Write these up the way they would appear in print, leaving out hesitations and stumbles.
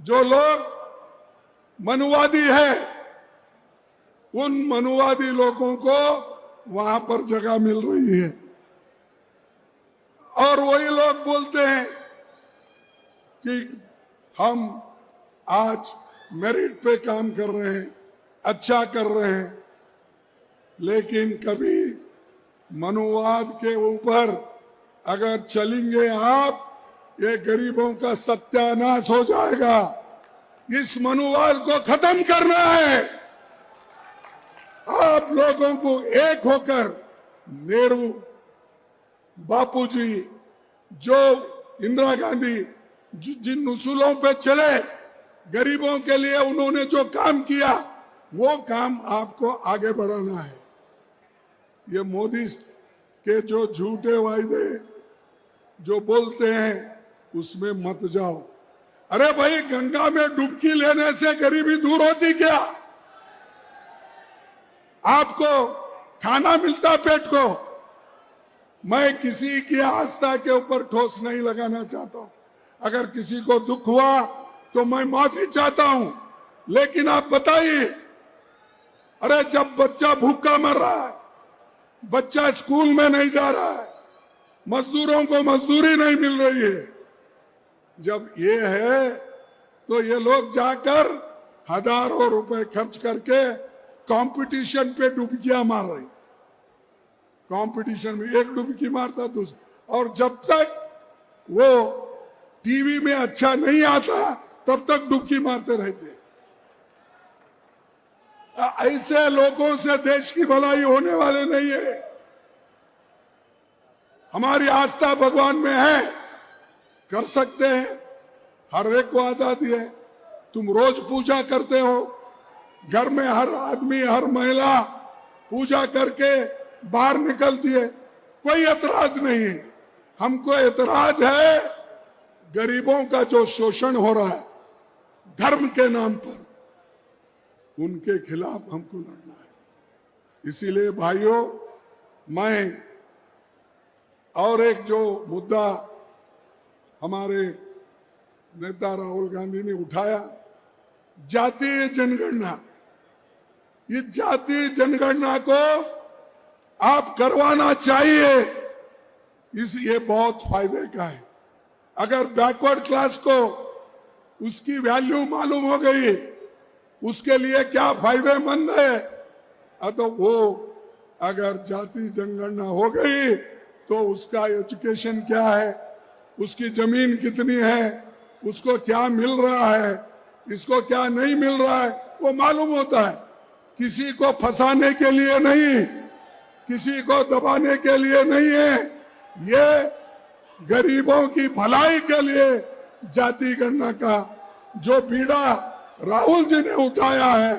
जो लोग मनुवादी है, उन मनुवादी लोगों को वहां पर जगह मिल रही है। और वही लोग बोलते हैं कि हम आज मेरिट पे काम कर रहे हैं, अच्छा कर रहे हैं, लेकिन कभी मनुवाद के ऊपर अगर चलेंगे आप, ये गरीबों का सत्यानाश हो जाएगा। इस मनुवाद को खत्म करना है। आप लोगों को एक होकर, नेहरू, बापूजी, जो इंदिरा गांधी जिन उसूलों पे चले, गरीबों के लिए उन्होंने जो काम किया, वो काम आपको आगे बढ़ाना है। ये मोदी के जो झूठे वायदे जो बोलते हैं, उसमें मत जाओ। अरे भाई, गंगा में डुबकी लेने से गरीबी दूर होती क्या? आपको खाना मिलता पेट को। मैं किसी की आस्था के ऊपर ठोस नहीं लगाना चाहता हूं। अगर किसी को दुख हुआ तो मैं माफी चाहता हूं, लेकिन आप बताइए, अरे जब बच्चा भूखा मर रहा है, बच्चा स्कूल में नहीं जा रहा है, मजदूरों को मजदूरी नहीं मिल रही है, जब ये है तो ये लोग जाकर हजारों रुपए खर्च करके कंपटीशन पे डुबकियां मार रहे। कंपटीशन में एक डुबकी मारता दूसरा, और जब तक वो टीवी में अच्छा नहीं आता तब तक डुबकी मारते रहते। ऐसे लोगों से देश की भलाई होने वाले नहीं है। हमारी आस्था भगवान में है, कर सकते हैं, हर एक को आजादी है। तुम रोज पूजा करते हो, घर में हर आदमी, हर महिला पूजा करके बाहर निकलती है, कोई एतराज नहीं है। हमको एतराज है गरीबों का जो शोषण हो रहा है धर्म के नाम पर, उनके खिलाफ हमको लड़ना है। इसीलिए भाइयों, मैं और एक जो मुद्दा हमारे नेता राहुल गांधी ने उठाया, जातीय जनगणना। इस जातीय जनगणना को आप करवाना चाहिए। ये बहुत फायदे का है। अगर बैकवर्ड क्लास को उसकी वैल्यू मालूम हो गई, उसके लिए क्या फायदेमंद है, तो वो अगर जाति जनगणना हो गई तो उसका एजुकेशन क्या है, उसकी जमीन कितनी है, उसको क्या मिल रहा है, इसको क्या नहीं मिल रहा है, वो मालूम होता है। किसी को फंसाने के लिए नहीं, किसी को दबाने के लिए नहीं है, ये गरीबों की भलाई के लिए जाति गणना का जो बीड़ा राहुल जी ने उठाया है,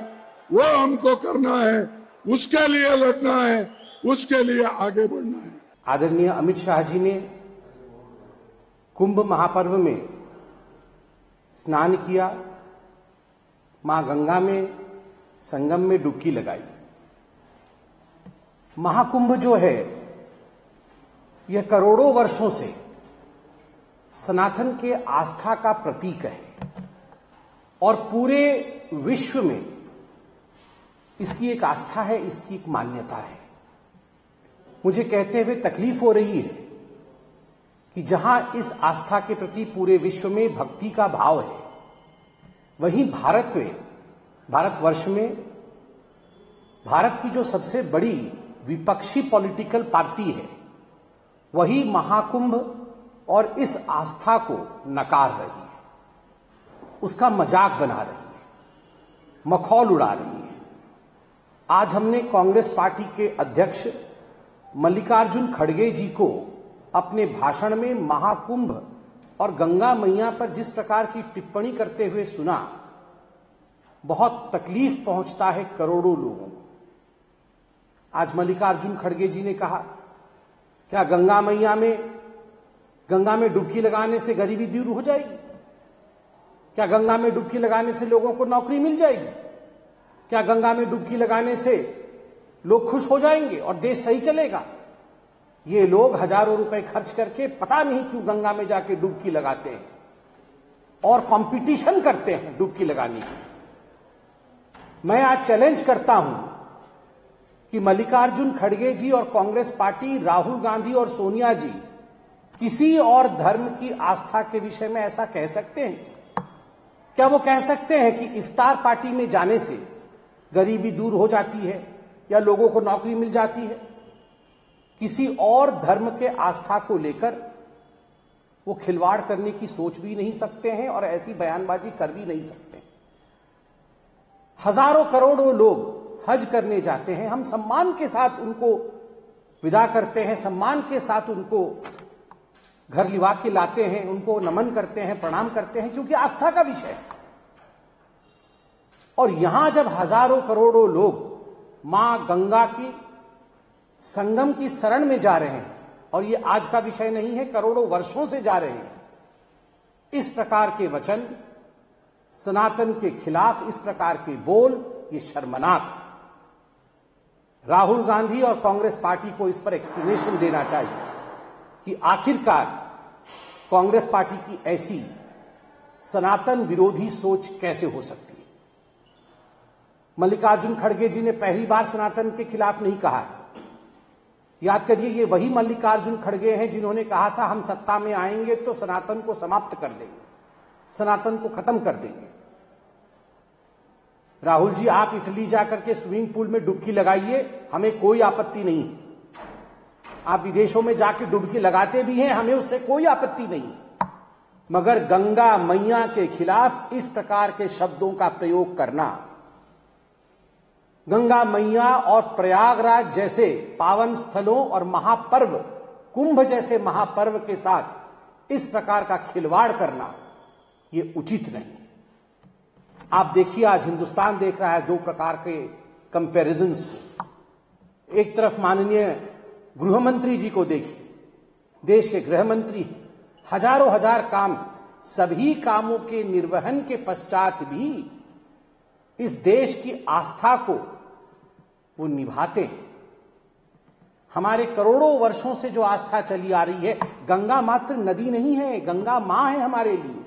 वो हमको करना है, उसके लिए लड़ना है, उसके लिए आगे बढ़ना है। आदरणीय अमित शाह जी ने कुंभ महापर्व में स्नान किया, मां गंगा में संगम में डुबकी लगाई। महाकुंभ जो है, यह करोड़ों वर्षों से सनातन के आस्था का प्रतीक है और पूरे विश्व में इसकी एक आस्था है, इसकी एक मान्यता है। मुझे कहते हुए तकलीफ हो रही है कि जहां इस आस्था के प्रति पूरे विश्व में भक्ति का भाव है, वहीं भारतवर्ष में भारत की जो सबसे बड़ी विपक्षी पॉलिटिकल पार्टी है, वही महाकुंभ और इस आस्था को नकार रही है, उसका मजाक बना रही है, मखौल उड़ा रही है। आज हमने कांग्रेस पार्टी के अध्यक्ष मल्लिकार्जुन खड़गे जी को अपने भाषण में महाकुंभ और गंगा मैया पर जिस प्रकार की टिप्पणी करते हुए सुना, बहुत तकलीफ पहुंचता है करोड़ों लोगों को। आज मल्लिकार्जुन खड़गे जी ने कहा, क्या गंगा में डुबकी लगाने से गरीबी दूर हो जाएगी? क्या गंगा में डुबकी लगाने से लोगों को नौकरी मिल जाएगी? क्या गंगा में डुबकी लगाने से लोग खुश हो जाएंगे और देश सही चलेगा? ये लोग हजारों रुपए खर्च करके पता नहीं क्यों गंगा में जाके डुबकी लगाते हैं। और कंपटीशन करते हैं डुबकी लगाने की। मैं आज चैलेंज करता हूं कि मल्लिकार्जुन खड़गे जी और कांग्रेस पार्टी, राहुल गांधी और सोनिया जी किसी और धर्म की आस्था के विषय में ऐसा कह सकते हैं? क्या वो कह सकते हैं कि इफ्तार पार्टी में जाने से गरीबी दूर हो जाती है या लोगों को नौकरी मिल जाती है? किसी और धर्म के आस्था को लेकर वो खिलवाड़ करने की सोच भी नहीं सकते हैं और ऐसी बयानबाजी कर भी नहीं सकते। हजारों करोड़ों लोग हज करने जाते हैं, हम सम्मान के साथ उनको विदा करते हैं, सम्मान के साथ उनको घर लिवा के लाते हैं, उनको नमन करते हैं, प्रणाम करते हैं, क्योंकि आस्था का विषय है। और यहां जब हजारों करोड़ों लोग मां गंगा की संगम की शरण में जा रहे हैं, और ये आज का विषय नहीं है, करोड़ों वर्षों से जा रहे हैं, इस प्रकार के वचन, सनातन के खिलाफ इस प्रकार के बोल, ये शर्मनाक है। राहुल गांधी और कांग्रेस पार्टी को इस पर एक्सप्लेनेशन देना चाहिए कि आखिरकार कांग्रेस पार्टी की ऐसी सनातन विरोधी सोच कैसे हो सकती है। मल्लिकार्जुन खड़गे जी ने पहली बार सनातन के खिलाफ नहीं कहा है। याद करिए, ये वही मल्लिकार्जुन खड़गे हैं जिन्होंने कहा था हम सत्ता में आएंगे तो सनातन को समाप्त कर देंगे, सनातन को खत्म कर देंगे। राहुल जी, आप इटली जाकर के स्विमिंग पूल में डुबकी लगाइए, हमें कोई आपत्ति नहीं है। आप विदेशों में जाके डुबकी लगाते भी हैं, हमें उससे कोई आपत्ति नहीं है। मगर गंगा मैया के खिलाफ इस प्रकार के शब्दों का प्रयोग करना, गंगा मैया और प्रयागराज जैसे पावन स्थलों और महापर्व, कुंभ जैसे महापर्व के साथ इस प्रकार का खिलवाड़ करना, यह उचित नहीं। आप देखिए, आज हिंदुस्तान देख रहा है दो प्रकार के कंपैरिजन्स को। एक तरफ माननीय गृह मंत्री जी को देखिए, देश के गृह मंत्री हैं, हजारों हजार काम, सभी कामों के निर्वहन के पश्चात भी इस देश की आस्था को वो निभाते हैं। हमारे करोड़ों वर्षों से जो आस्था चली आ रही है, गंगा मात्र नदी नहीं है, गंगा मां है हमारे लिए।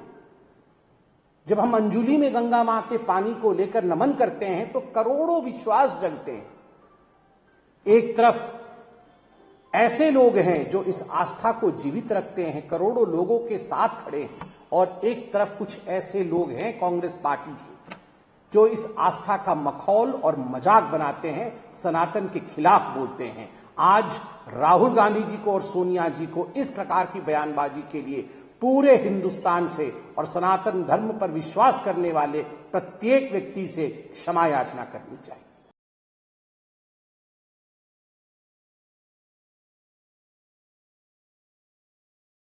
जब हम अंजुलि में गंगा मां के पानी को लेकर नमन करते हैं तो करोड़ों विश्वास जगते हैं। एक तरफ ऐसे लोग हैं जो इस आस्था को जीवित रखते हैं, करोड़ों लोगों के साथ खड़े हैं, और एक तरफ कुछ ऐसे लोग हैं कांग्रेस पार्टी के जो इस आस्था का मखौल और मजाक बनाते हैं, सनातन के खिलाफ बोलते हैं। आज राहुल गांधी जी को और सोनिया जी को इस प्रकार की बयानबाजी के लिए पूरे हिंदुस्तान से और सनातन धर्म पर विश्वास करने वाले प्रत्येक व्यक्ति से क्षमा याचना करनी चाहिए।